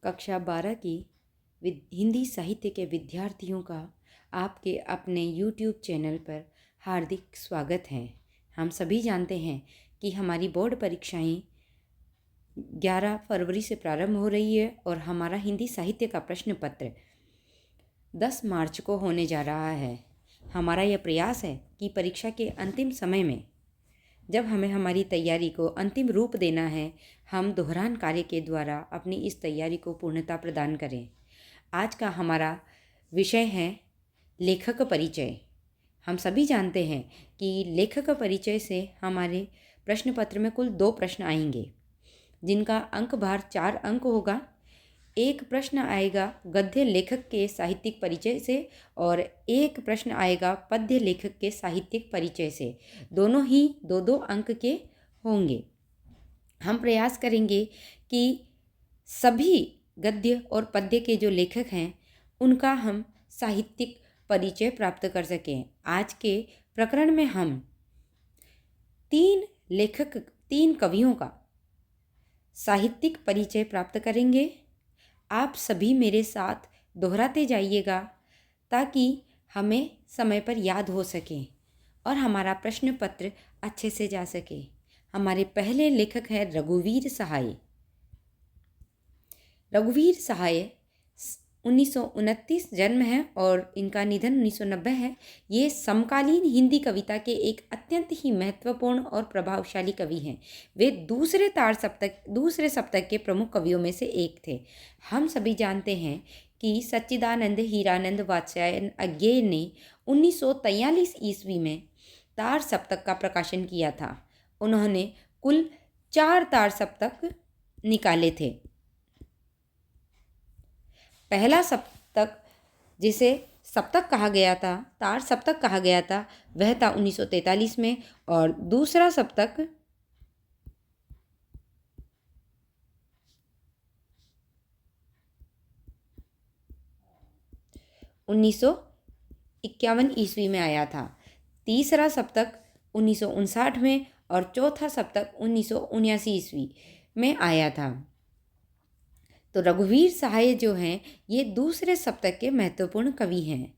कक्षा 12 की हिंदी साहित्य के विद्यार्थियों का आपके अपने YouTube चैनल पर हार्दिक स्वागत है। हम सभी जानते हैं कि हमारी बोर्ड परीक्षाएं 11 फरवरी से प्रारंभ हो रही है और हमारा हिंदी साहित्य का प्रश्न पत्र 10 मार्च को होने जा रहा है। हमारा यह प्रयास है कि परीक्षा के अंतिम समय में जब हमें हमारी तैयारी को अंतिम रूप देना है, हम दोहरान कार्य के द्वारा अपनी इस तैयारी को पूर्णता प्रदान करें। आज का हमारा विषय है लेखक परिचय। हम सभी जानते हैं कि लेखक परिचय से हमारे प्रश्न पत्र में कुल 2 प्रश्न आएंगे, जिनका अंक भार 4 अंक होगा। एक प्रश्न आएगा गद्य लेखक के साहित्यिक परिचय से और एक प्रश्न आएगा पद्य लेखक के साहित्यिक परिचय से। दोनों ही 2-2 अंक के होंगे। हम प्रयास करेंगे कि सभी गद्य और पद्य के जो लेखक हैं उनका हम साहित्यिक परिचय प्राप्त कर सकें। आज के प्रकरण में हम 3 कवियों का साहित्यिक परिचय प्राप्त करेंगे। आप सभी मेरे साथ दोहराते जाइएगा ताकि हमें समय पर याद हो सके और हमारा प्रश्न पत्र अच्छे से जा सके। हमारे पहले लेखक हैं रघुवीर सहाय। रघुवीर सहाय 1929 जन्म है और इनका निधन 1990 है। ये समकालीन हिंदी कविता के एक अत्यंत ही महत्वपूर्ण और प्रभावशाली कवि हैं। वे दूसरे सप्तक के प्रमुख कवियों में से एक थे। हम सभी जानते हैं कि सच्चिदानंद हीरानंद वात्स्यायन अज्ञेय ने 1943 ईस्वी में तार सप्तक का प्रकाशन किया था। उन्होंने कुल 4 तार सप्तक निकाले थे। पहला सप्तक, जिसे सप्तक कहा गया था, तार सप्तक कहा गया था, वह था 1943 में और दूसरा सप्तक 1951 ईस्वी में आया था। तीसरा सप्तक 1959 में और चौथा सप्तक 1979 ईस्वी में आया था। तो रघुवीर सहाय जो हैं ये दूसरे सप्तक के महत्वपूर्ण कवि हैं।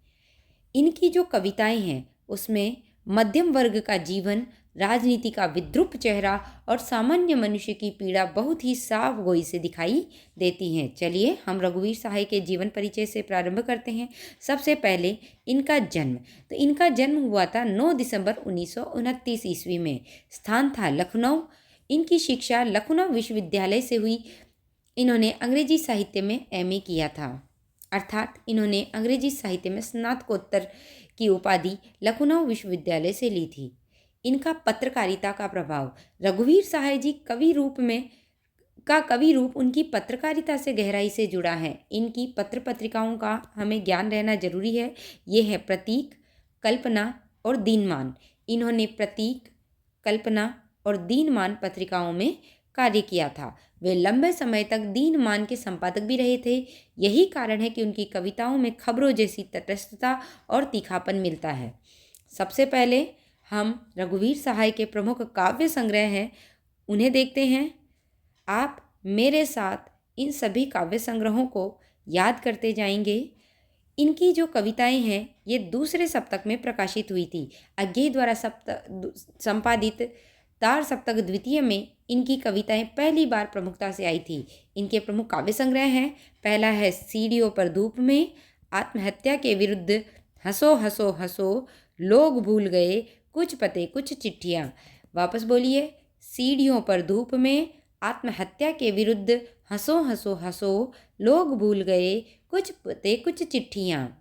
इनकी जो कविताएं हैं उसमें मध्यम वर्ग का जीवन, राजनीति का विद्रूप चेहरा और सामान्य मनुष्य की पीड़ा बहुत ही साफ गोई से दिखाई देती हैं। चलिए हम रघुवीर सहाय के जीवन परिचय से प्रारंभ करते हैं। सबसे पहले इनका जन्म। तो इनका जन्म हुआ था 9 दिसंबर 1929 ईस्वी में। स्थान था लखनऊ। इनकी शिक्षा लखनऊ विश्वविद्यालय से हुई। इन्होंने अंग्रेजी साहित्य में एमए किया था, अर्थात इन्होंने अंग्रेजी साहित्य में स्नातकोत्तर की उपाधि लखनऊ विश्वविद्यालय से ली थी। इनका पत्रकारिता का प्रभाव। रघुवीर सहाय जी कवि रूप उनकी पत्रकारिता से गहराई से जुड़ा है। इनकी पत्र पत्रिकाओं का हमें ज्ञान रहना जरूरी है। ये है प्रतीक, कल्पना और दीनमान। इन्होंने प्रतीक, कल्पना और दीनमान पत्रिकाओं में कार्य किया था। वे लंबे समय तक दीनमान के संपादक भी रहे थे। यही कारण है कि उनकी कविताओं में खबरों जैसी तटस्थता और तीखापन मिलता है। सबसे पहले हम रघुवीर सहाय के प्रमुख काव्य संग्रह हैं उन्हें देखते हैं। आप मेरे साथ इन सभी काव्य संग्रहों को याद करते जाएंगे। इनकी जो कविताएं हैं ये दूसरे सप्तक में प्रकाशित हुई थी। अज्ञेय द्वारा संपादित तार सप्तक द्वितीय में इनकी कविताएं पहली बार प्रमुखता से आई थी। इनके प्रमुख काव्य संग्रह हैं। पहला है सीढ़ियों पर धूप में, आत्महत्या के विरुद्ध, हंसो हंसो हंसो, लोग भूल गए, कुछ पते कुछ चिट्ठियाँ। वापस बोलिए। सीढ़ियों पर धूप में, आत्महत्या के विरुद्ध, हंसो हंसो हंसो, लोग भूल गए, कुछ पते कुछ चिट्ठियाँ।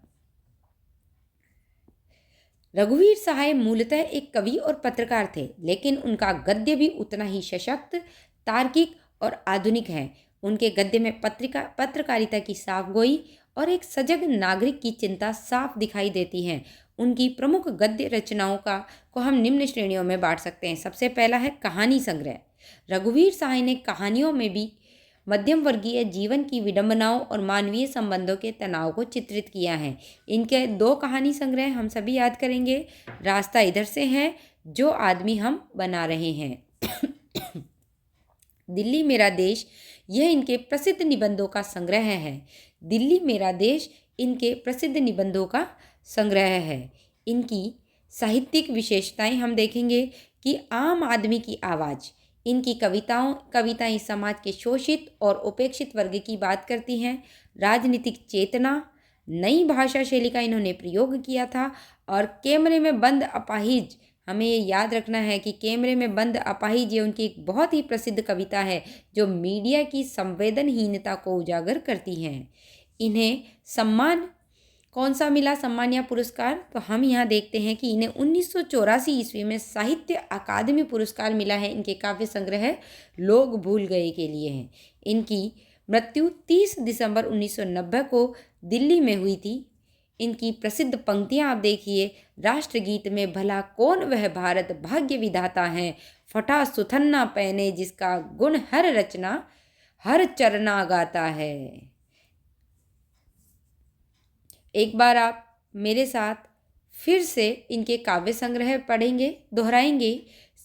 रघुवीर सहाय मूलतः एक कवि और पत्रकार थे, लेकिन उनका गद्य भी उतना ही सशक्त, तार्किक और आधुनिक है। उनके गद्य में पत्रकारिता की साफगोई और एक सजग नागरिक की चिंता साफ दिखाई देती है। उनकी प्रमुख गद्य रचनाओं को हम निम्न श्रेणियों में बांट सकते हैं। सबसे पहला है कहानी संग्रह। रघुवीर सहाय ने कहानियों में भी मध्यम वर्गीय जीवन की विडंबनाओं और मानवीय संबंधों के तनाव को चित्रित किया है। इनके 2 कहानी संग्रह हम सभी याद करेंगे। रास्ता इधर से है, जो आदमी हम बना रहे हैं। दिल्ली मेरा देश यह इनके प्रसिद्ध निबंधों का संग्रह है। दिल्ली मेरा देश इनके प्रसिद्ध निबंधों का संग्रह है। इनकी साहित्यिक विशेषताएं हम देखेंगे कि आम आदमी की आवाज़। इनकी कविताएं समाज के शोषित और उपेक्षित वर्ग की बात करती हैं। राजनीतिक चेतना, नई भाषा शैली का इन्होंने प्रयोग किया था। और कैमरे में बंद अपाहिज, हमें ये याद रखना है कि कैमरे में बंद अपाहिज ये उनकी एक बहुत ही प्रसिद्ध कविता है जो मीडिया की संवेदनहीनता को उजागर करती हैं। इन्हें सम्मान कौन सा मिला, सम्मान या पुरस्कार? तो हम यहाँ देखते हैं कि इन्हें 1984 ईस्वी में साहित्य अकादमी पुरस्कार मिला है इनके काव्य संग्रह लोग भूल गए के लिए हैं। इनकी मृत्यु 30 दिसंबर 1990 को दिल्ली में हुई थी। इनकी प्रसिद्ध पंक्तियाँ आप देखिए, राष्ट्रगीत में भला कौन वह भारत भाग्य विधाता है, फटा सुथन्ना पहने जिसका गुण हर रचना हर चरना गाता है। एक बार आप मेरे साथ फिर से इनके काव्य संग्रह पढ़ेंगे, दोहराएंगे।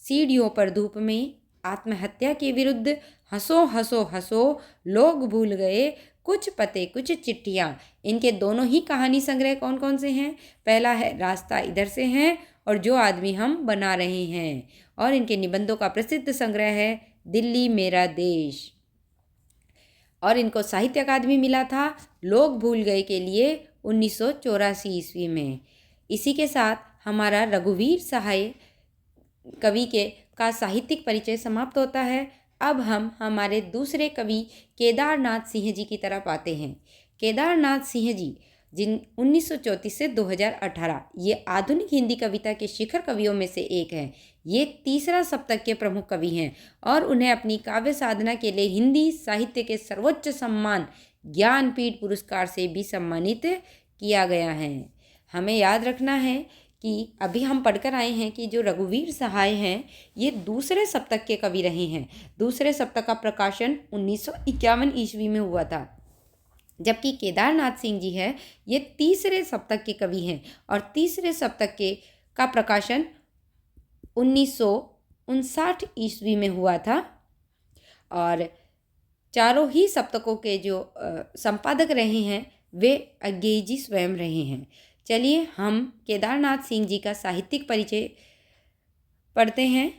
सीढ़ियों पर धूप में, आत्महत्या के विरुद्ध, हंसो हंसो हंसो, लोग भूल गए कुछ पते कुछ चिट्ठियाँ। इनके दोनों ही कहानी संग्रह कौन कौन से हैं? पहला है रास्ता इधर से है और जो आदमी हम बना रहे हैं। और इनके निबंधों का प्रसिद्ध संग्रह है दिल्ली मेरा देश। और इनको साहित्य अकादमी मिला था लोग भूल गए के लिए 1984 ईस्वी में। इसी के साथ हमारा रघुवीर सहाय कवि का साहित्यिक परिचय समाप्त होता है। अब हम हमारे दूसरे कवि केदारनाथ सिंह जी की तरफ आते हैं। केदारनाथ सिंह जी जिन 1934 से 2018 ये आधुनिक हिंदी कविता के शिखर कवियों में से एक हैं। ये तीसरा सप्तक के प्रमुख कवि हैं और उन्हें अपनी काव्य साधना के लिए हिंदी साहित्य के सर्वोच्च सम्मान ज्ञानपीठ पुरस्कार से भी सम्मानित किया गया है। हमें याद रखना है कि अभी हम पढ़कर आए हैं कि जो रघुवीर सहाय हैं ये दूसरे सप्तक के कवि रहे हैं। दूसरे सप्तक का प्रकाशन 1951 ईस्वी में हुआ था, जबकि केदारनाथ सिंह जी है ये तीसरे सप्तक के कवि हैं और तीसरे सप्तक का प्रकाशन 1959 ईस्वी में हुआ था। और चारों ही सप्तकों के जो संपादक रहे हैं वे अज्ञेय जी स्वयं रहे हैं। चलिए हम केदारनाथ सिंह जी का साहित्यिक परिचय पढ़ते हैं।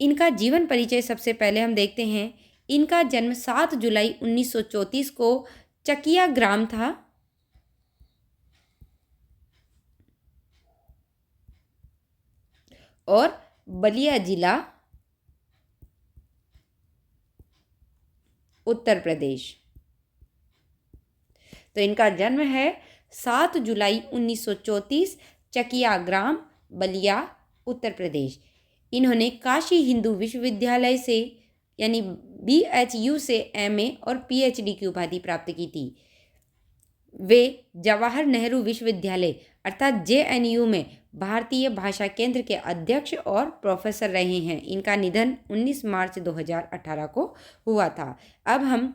इनका जीवन परिचय सबसे पहले हम देखते हैं। इनका जन्म 7 जुलाई 1934 को चकिया ग्राम था। और बलिया जिला, उत्तर प्रदेश। तो इनका जन्म है 7 जुलाई 1934, चकिया ग्राम, बलिया, उत्तर प्रदेश। इन्होंने काशी हिंदू विश्वविद्यालय से यानी BHU से MA और PhD की उपाधि प्राप्त की थी। वे जवाहर नेहरू विश्वविद्यालय अर्थात JNU में भारतीय भाषा केंद्र के अध्यक्ष और प्रोफेसर रहे हैं। इनका निधन 19 मार्च 2018 को हुआ था। अब हम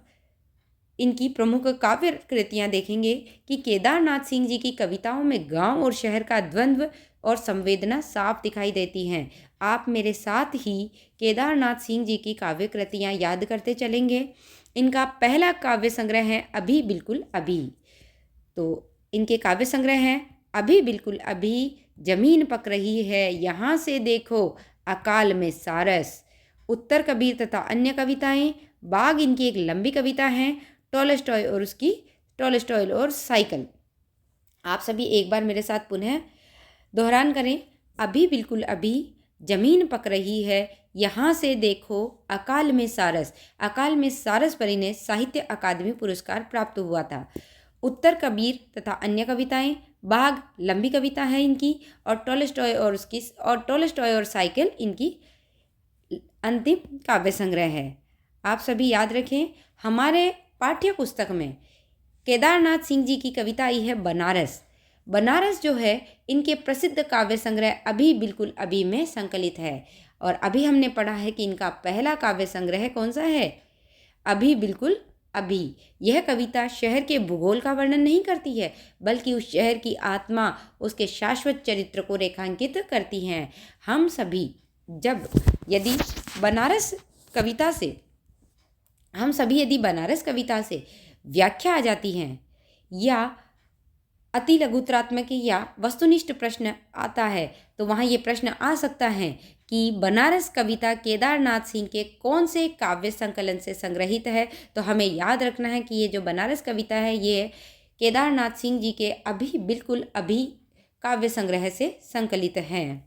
इनकी प्रमुख काव्य कृतियाँ देखेंगे कि केदारनाथ सिंह जी की कविताओं में गांव और शहर का द्वंद्व और संवेदना साफ दिखाई देती हैं। आप मेरे साथ ही केदारनाथ सिंह जी की काव्य कृतियाँ याद करते चलेंगे। इनका पहला काव्य संग्रह है अभी बिल्कुल अभी। तो इनके काव्य संग्रह हैं अभी बिल्कुल अभी, जमीन पक रही है यहाँ से देखो, अकाल में सारस, उत्तर कबीर तथा अन्य कविताएं, बाग इनकी एक लंबी कविता है, टॉलस्टॉय और साइकिल। आप सभी एक बार मेरे साथ पुनः दोहरान करें। अभी बिल्कुल अभी, जमीन पक रही है यहाँ से देखो, अकाल में सारस। अकाल में सारस पर इन्हें साहित्य अकादमी पुरस्कार प्राप्त हुआ था। उत्तर कबीर तथा अन्य कविताएं, बाग लंबी कविता है इनकी, और टॉलस्टॉय और साइकिल इनकी अंतिम काव्य संग्रह है। आप सभी याद रखें, हमारे पाठ्य पुस्तक में केदारनाथ सिंह जी की कविता आई है बनारस। बनारस जो है इनके प्रसिद्ध काव्य संग्रह अभी बिल्कुल अभी में संकलित है। और अभी हमने पढ़ा है कि इनका पहला काव्य संग्रह कौन सा है? अभी बिल्कुल अभी। यह कविता शहर के भूगोल का वर्णन नहीं करती है, बल्कि उस शहर की आत्मा, उसके शाश्वत चरित्र को रेखांकित करती हैं। हम सभी यदि बनारस कविता से हम सभी यदि बनारस कविता से व्याख्या आ जाती हैं या अति लघुत्रात्मक या वस्तुनिष्ठ प्रश्न आता है तो वहाँ ये प्रश्न आ सकता है कि बनारस कविता केदारनाथ सिंह के कौन से काव्य संकलन से संग्रहित है। तो हमें याद रखना है कि ये जो बनारस कविता है ये केदारनाथ सिंह जी के बिल्कुल अभी काव्य संग्रह से संकलित है।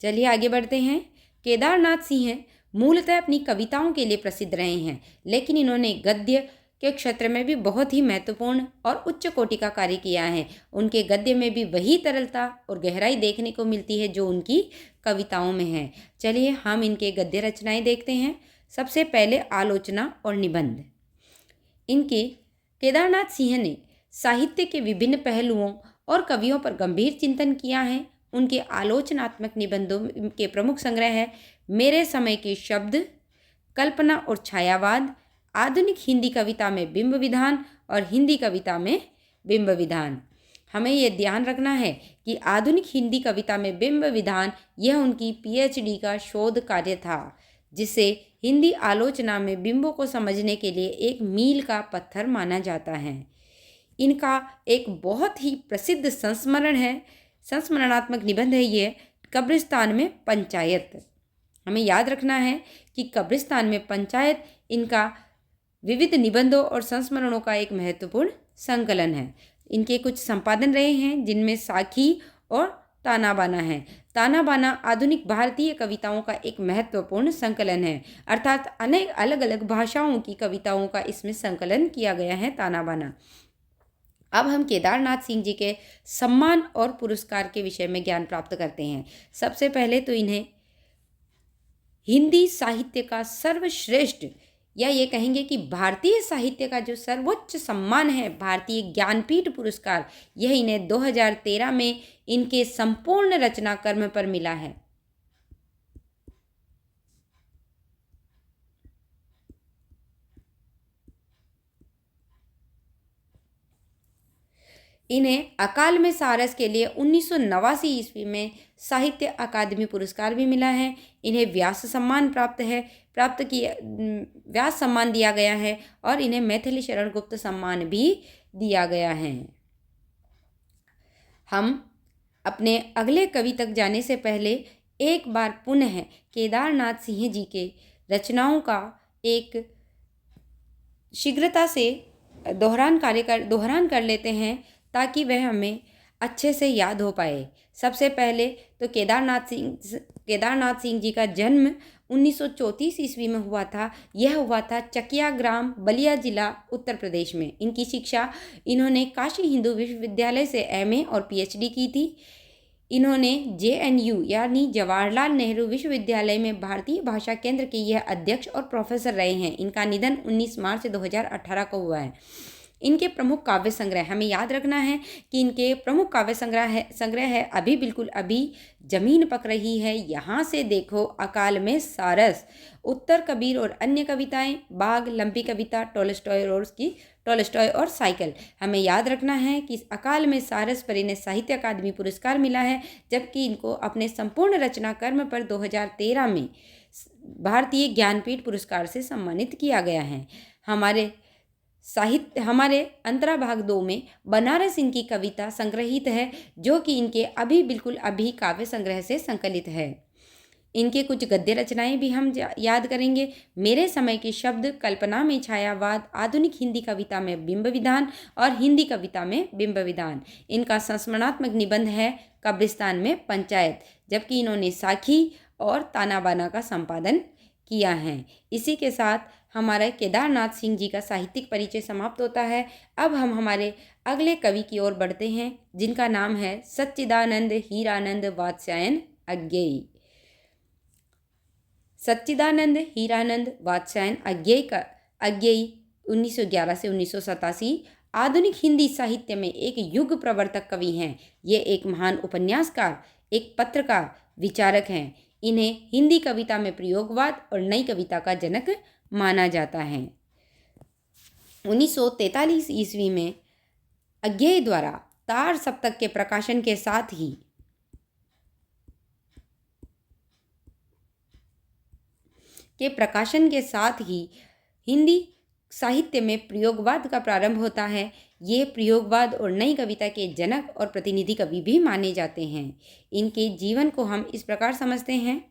चलिए आगे बढ़ते हैं। केदारनाथ सिंह मूलतः अपनी कविताओं के लिए प्रसिद्ध रहे हैं, लेकिन इन्होंने गद्य के क्षेत्र में भी बहुत ही महत्वपूर्ण और उच्च कोटि का कार्य किया है। उनके गद्य में भी वही तरलता और गहराई देखने को मिलती है जो उनकी कविताओं में है। चलिए हम इनके गद्य रचनाएं देखते हैं। सबसे पहले आलोचना और निबंध। इनके केदारनाथ सिंह ने साहित्य के विभिन्न पहलुओं और कवियों पर गंभीर चिंतन किया है। उनके आलोचनात्मक निबंधों के प्रमुख संग्रह है मेरे समय के शब्द, कल्पना और छायावाद, आधुनिक हिंदी कविता में बिंब विधान और हिंदी कविता में बिंब विधान। हमें यह ध्यान रखना है कि आधुनिक हिंदी कविता में बिंब विधान यह उनकी पीएचडी का शोध कार्य था, जिसे हिंदी आलोचना में बिंबों को समझने के लिए एक मील का पत्थर माना जाता है। इनका एक बहुत ही प्रसिद्ध संस्मरणात्मक निबंध है ये कब्रिस्तान में पंचायत। हमें याद रखना है कि कब्रिस्तान में पंचायत इनका विविध निबंधों और संस्मरणों का एक महत्वपूर्ण संकलन है। इनके कुछ संपादन रहे हैं जिनमें साखी और ताना बाना है। ताना बाना आधुनिक भारतीय कविताओं का एक महत्वपूर्ण संकलन है, अर्थात अनेक अलग अलग भाषाओं की कविताओं का इसमें संकलन किया गया है ताना बाना। अब हम केदारनाथ सिंह जी के सम्मान और पुरस्कार के विषय में ज्ञान प्राप्त करते हैं। सबसे पहले तो इन्हें हिंदी साहित्य का सर्वश्रेष्ठ या ये कहेंगे कि भारतीय साहित्य का जो सर्वोच्च सम्मान है भारतीय ज्ञानपीठ पुरस्कार, यह इन्हें 2013 में इनके संपूर्ण रचना कर्म पर मिला है। इन्हें अकाल में सारस के लिए 1989 ईस्वी में साहित्य अकादमी पुरस्कार भी मिला है। इन्हें व्यास सम्मान व्यास सम्मान दिया गया है और इन्हें मैथिली शरण गुप्त सम्मान भी दिया गया है। हम अपने अगले कवि तक जाने से पहले एक बार पुनः केदारनाथ सिंह जी के रचनाओं का एक शीघ्रता से दोहरान कर लेते हैं ताकि वह हमें अच्छे से याद हो पाए। सबसे पहले तो केदारनाथ सिंह जी का जन्म 1934 ईस्वी में हुआ था। यह हुआ था चकिया ग्राम, बलिया जिला, उत्तर प्रदेश में। इनकी शिक्षा इन्होंने काशी हिंदू विश्वविद्यालय से एमए और पीएचडी की थी। इन्होंने जेएनयू यानी जवाहरलाल नेहरू विश्वविद्यालय में भारतीय भाषा केंद्र के यह अध्यक्ष और प्रोफेसर रहे हैं। इनका निधन 19 मार्च 2018 को हुआ है। इनके प्रमुख काव्य संग्रह, हमें याद रखना है कि इनके प्रमुख काव्य संग्रह है अभी बिल्कुल अभी, जमीन पक रही है, यहाँ से देखो, अकाल में सारस, उत्तर कबीर और अन्य कविताएं, बाघ, लंबी कविता, टोलस्टॉय और साइकिल। हमें याद रखना है कि अकाल में सारस पर इन्हें साहित्य अकादमी पुरस्कार मिला है, जबकि इनको अपने संपूर्ण रचना कर्म पर 2013 में भारतीय ज्ञानपीठ पुरस्कार से सम्मानित किया गया है। हमारे अंतरा भाग 2 में बनारस इनकी कविता संग्रहित है, जो कि इनके बिल्कुल अभी काव्य संग्रह से संकलित है। इनके कुछ गद्य रचनाएं भी हम याद करेंगे। मेरे समय के शब्द, कल्पना में छायावाद, आधुनिक हिंदी कविता में बिंब विधान और हिंदी कविता में बिंब विधान। इनका संस्मरणात्मक निबंध है कब्रिस्तान में पंचायत, जबकि इन्होंने साखी और ताना बाना का संपादन किया है। इसी के साथ हमारा केदारनाथ सिंह जी का साहित्यिक परिचय समाप्त होता है। अब हम हमारे अगले कवि की ओर बढ़ते हैं, जिनका नाम है सच्चिदानंद हीरानंद वात्स्यायन अज्ञेय। सच्चिदानंद हीरानंद वात्स्यायन अज्ञेय 1911 से 1987 आधुनिक हिंदी साहित्य में एक युग प्रवर्तक कवि हैं। ये एक महान उपन्यासकार, एक पत्रकार, विचारक हैं। इन्हें हिंदी कविता में प्रयोगवाद और नई कविता का जनक माना जाता है। 1943 ईस्वी में अज्ञेय द्वारा तार सप्तक के प्रकाशन के साथ ही के प्रकाशन के साथ ही हिंदी साहित्य में प्रयोगवाद का प्रारंभ होता है। ये प्रयोगवाद और नई कविता के जनक और प्रतिनिधि कवि भी माने जाते हैं। इनके जीवन को हम इस प्रकार समझते हैं।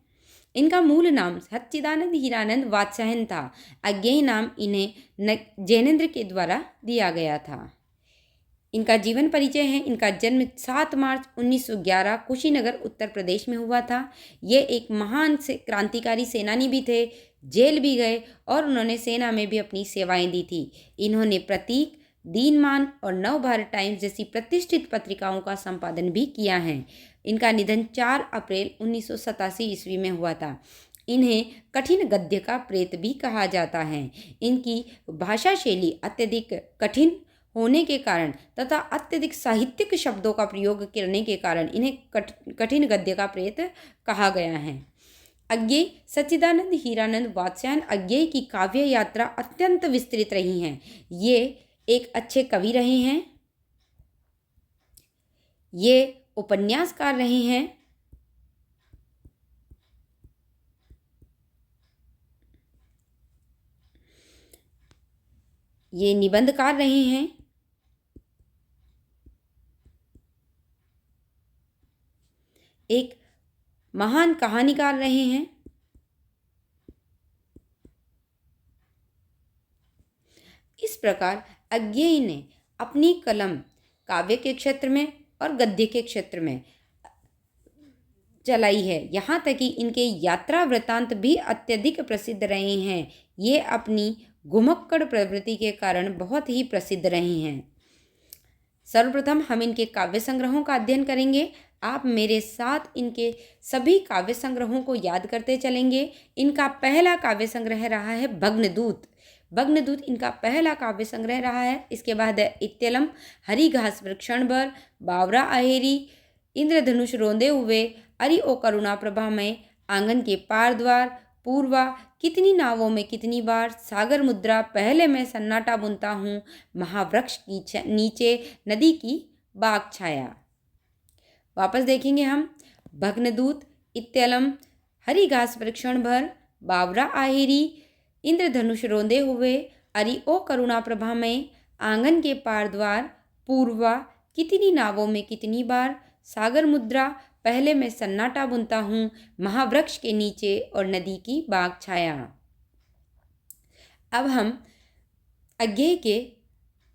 इनका मूल नाम सच्चिदानंद हीरानंद वात्स्यायन था। अज्ञेय नाम इन्हें जैनेन्द्र के द्वारा दिया गया था। इनका जीवन परिचय है। इनका जन्म 7 मार्च 1911 कुशीनगर उत्तर प्रदेश में हुआ था। ये एक महान क्रांतिकारी सेनानी भी थे। जेल भी गए और उन्होंने सेना में भी अपनी सेवाएं दी थी। इन्होंने प्रतीक, दीनमान और नव भारत टाइम्स जैसी प्रतिष्ठित पत्रिकाओं का संपादन भी किया है। इनका निधन 4 अप्रैल 1987 ईस्वी में हुआ था। इन्हें कठिन गद्य का प्रेत भी कहा जाता है। इनकी भाषा शैली अत्यधिक कठिन होने के कारण तथा अत्यधिक साहित्यिक शब्दों का प्रयोग करने के कारण इन्हें कठिन गद्य का प्रेत कहा गया है। अज्ञेय सच्चिदानंद हीरानंद वात्स्यायन अज्ञेय की काव्य यात्रा अत्यंत विस्तृत रही है। ये एक अच्छे कवि रहे हैं। ये उपन्यासकार रहे हैं। ये निबंधकार रहे हैं। एक महान कहानीकार रहे हैं। इस प्रकार अज्ञेय ने अपनी कलम काव्य के क्षेत्र में और गद्य के क्षेत्र में चलाई है। यहाँ तक कि इनके यात्रा वृत्तांत भी अत्यधिक प्रसिद्ध रहे हैं। ये अपनी घुमक्कड़ प्रवृत्ति के कारण बहुत ही प्रसिद्ध रहे हैं। सर्वप्रथम हम इनके काव्य संग्रहों का अध्ययन करेंगे। आप मेरे साथ इनके सभी काव्य संग्रहों को याद करते चलेंगे। इनका पहला काव्य संग्रह रहा है भग्नदूत। भग्नदूत इनका पहला काव्य संग्रह रहा है। इसके बाद है इत्यलम, हरी घास वृक्षण भर, बावरा अहेरी, इंद्रधनुष रोंदे हुए, अरि ओ करुणा प्रभा में, आंगन के पार द्वार, पूर्वा, कितनी नावों में कितनी बार, सागर मुद्रा, पहले मैं सन्नाटा बुनता हूँ, महावृक्ष की नीचे, नदी की बाग छाया। वापस देखेंगे हम। भग्नदूत, इत्यलम, हरी घास वृक्षण भर, बावरा आहिरी, इंद्रधनुष रोंदे हुए, अरि ओ करुणा प्रभा में, आंगन के पार द्वार, पूर्वा, कितनी नावों में कितनी बार, सागर मुद्रा, पहले मैं सन्नाटा बुनता हूँ, महावृक्ष के नीचे और नदी की बाग छाया। अब हम अज्ञेय के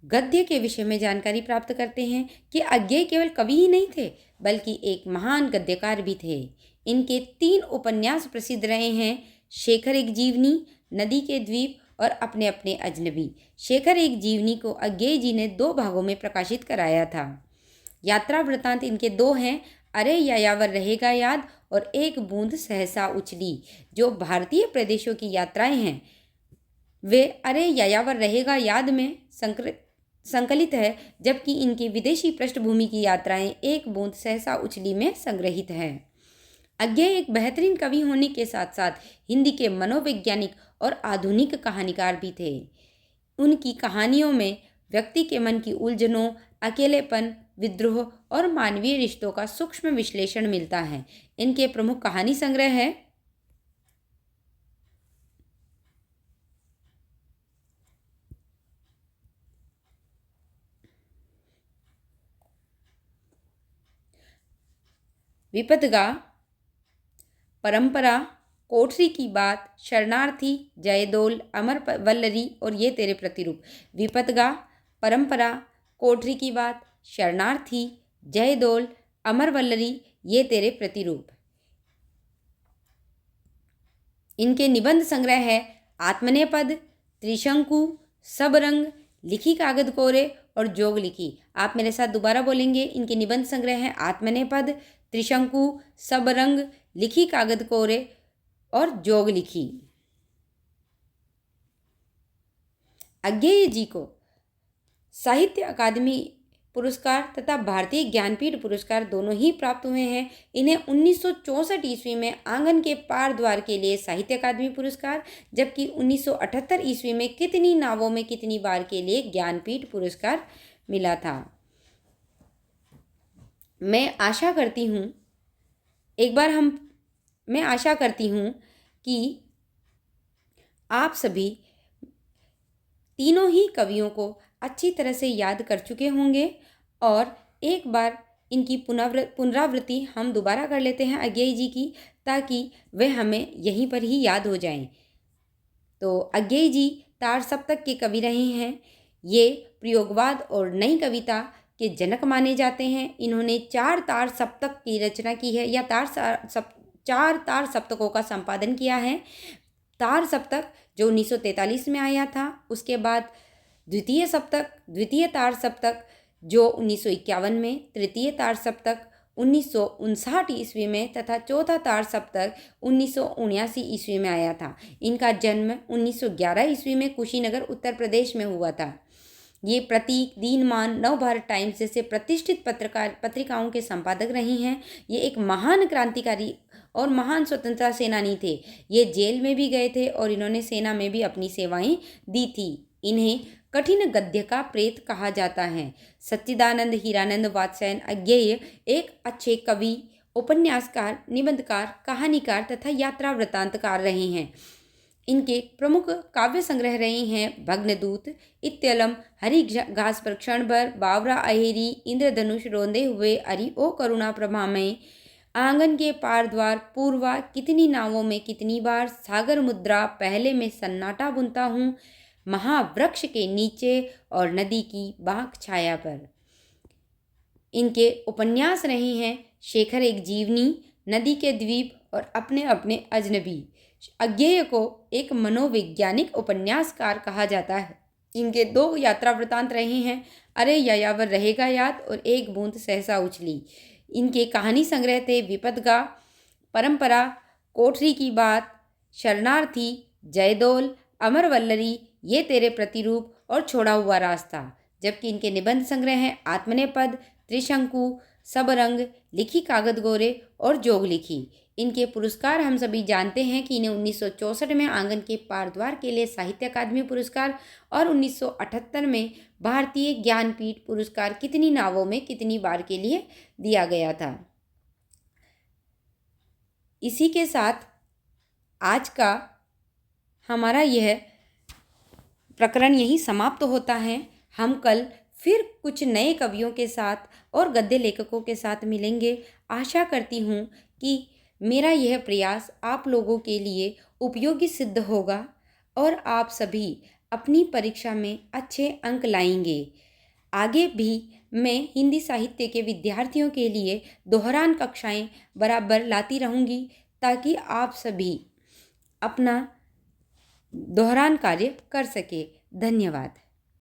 गद्य के विषय में जानकारी प्राप्त करते हैं कि अज्ञेय केवल कवि ही नहीं थे बल्कि एक महान गद्यकार भी थे। इनके 3 उपन्यास प्रसिद्ध रहे हैं, शेखर एक जीवनी, नदी के द्वीप और अपने अपने अजनबी। शेखर एक जीवनी को अज्ञेय जी ने 2 भागों में प्रकाशित कराया था। यात्रा वृत्तांत इनके 2 हैं, अरे यायावर रहेगा याद और एक बूंद सहसा उछली। जो भारतीय प्रदेशों की यात्राएं हैं वे अरे यायावर रहेगा याद में संकलित है, जबकि इनकी विदेशी पृष्ठभूमि की यात्राएं एक बूंद सहसा उछली में संग्रहित है। अज्ञेय एक बेहतरीन कवि होने के साथ साथ हिंदी के मनोवैज्ञानिक और आधुनिक कहानीकार भी थे। उनकी कहानियों में व्यक्ति के मन की उलझनों, अकेलेपन, विद्रोह और मानवीय रिश्तों का सूक्ष्म विश्लेषण मिलता है। इनके प्रमुख कहानी संग्रह है विपदगा, परंपरा, कोठरी की बात, शरणार्थी, जयदोल, अमर वल्लरी और ये तेरे प्रतिरूप। विपदगा, परंपरा, कोठरी की बात, शरणार्थी, जयदोल, अमर वल्लरी, ये तेरे प्रतिरूप। इनके निबंध संग्रह है आत्मनेपद, त्रिशंकु, सब रंग, लिखी कागद कोरे और जोग लिखी। आप मेरे साथ दोबारा बोलेंगे। इनके निबंध संग्रह है आत्मनेपद, त्रिशंकु, सब रंग, लिखी कागद कोरे और जोग लिखी। अज्ञेय जी को साहित्य अकादमी पुरस्कार तथा भारतीय ज्ञानपीठ पुरस्कार दोनों ही प्राप्त हुए हैं। इन्हें 1964 ईस्वी में आंगन के पार द्वार के लिए साहित्य अकादमी पुरस्कार, जबकि 1978 ईस्वी में कितनी नावों में कितनी बार के लिए ज्ञानपीठ पुरस्कार मिला था। मैं आशा करती हूँ कि आप सभी तीनों ही कवियों को अच्छी तरह से याद कर चुके होंगे और एक बार इनकी पुनरावृत्ति हम दोबारा कर लेते हैं अज्ञेय जी की, ताकि वे हमें यहीं पर ही याद हो जाएं। तो अज्ञेय जी तार सप्तक के कवि रहे हैं। ये प्रयोगवाद और नई कविता के जनक माने जाते हैं। इन्होंने 4 तार सप्तक की रचना की है या 4 तार सप्तकों का संपादन किया है। तार सप्तक जो 1943 में आया था, उसके बाद द्वितीय तार सप्तक जो 1951 में, तृतीय तार सप्तक 1959 ईस्वी में तथा चौथा तार सप्तक 1979 ईस्वी में आया था। इनका जन्म 1911 ईस्वी में कुशीनगर उत्तर प्रदेश में हुआ था। ये प्रतीक, दीनमान, नवभारत टाइम्स जैसे प्रतिष्ठित पत्रिकाओं के संपादक रही हैं। ये एक महान क्रांतिकारी और महान स्वतंत्रता सेनानी थे। ये जेल में भी गए थे और इन्होंने सेना में भी अपनी सेवाएं दी थी। इन्हें कठिन गद्य का प्रेत कहा जाता है। सच्चिदानंद हीरानंद वात्स्यायन अज्ञेय एक अच्छे कवि, उपन्यासकार, निबंधकार, कहानीकार तथा यात्रा वृत्तांतकार रहे हैं। इनके प्रमुख काव्य संग्रह रहे हैं भग्नदूत, इत्यलम, हरी घास पर क्षण भर, बावरा अहेरी, इंद्रधनुष, रोंदे हुए, अरि ओ करुणा प्रभामय, आंगन के पार द्वार, पूर्वा, कितनी नावों में कितनी बार, सागर मुद्रा, पहले में सन्नाटा बुनता हूँ, महावृक्ष के नीचे और नदी की बाँक छाया पर। इनके उपन्यास रहे हैं शेखर एक जीवनी, नदी के द्वीप और अपने अपने अजनबी। अज्ञेय को एक मनोवैज्ञानिक उपन्यासकार कहा जाता है। इनके 2 यात्रा वृत्तांत रहे हैं, अरे यायावर रहेगा याद और एक बूंद सहसा उछली। इनके कहानी संग्रह थे विपदगा, परंपरा, कोठरी की बात, शरणार्थी, जयदोल, अमर वल्लरी, ये तेरे प्रतिरूप और छोड़ा हुआ रास्ता। जबकि इनके निबंध संग्रह हैं आत्मनेपद, त्रिशंकु, सब रंग, लिखी कागद गोरे और जोग लिखी। इनके पुरस्कार हम सभी जानते हैं कि इन्हें 1964 में आंगन के पार द्वार के लिए साहित्य अकादमी पुरस्कार और 1978 में भारतीय ज्ञानपीठ पुरस्कार कितनी नावों में कितनी बार के लिए दिया गया था। इसी के साथ आज का हमारा यह प्रकरण यही समाप्त होता है। हम कल फिर कुछ नए कवियों के साथ और गद्य लेखकों के साथ मिलेंगे। आशा करती हूँ कि मेरा यह प्रयास आप लोगों के लिए उपयोगी सिद्ध होगा और आप सभी अपनी परीक्षा में अच्छे अंक लाएंगे। आगे भी मैं हिंदी साहित्य के विद्यार्थियों के लिए दोहरान कक्षाएं बराबर लाती रहूँगी, ताकि आप सभी अपना दोहरान कार्य कर सके। धन्यवाद।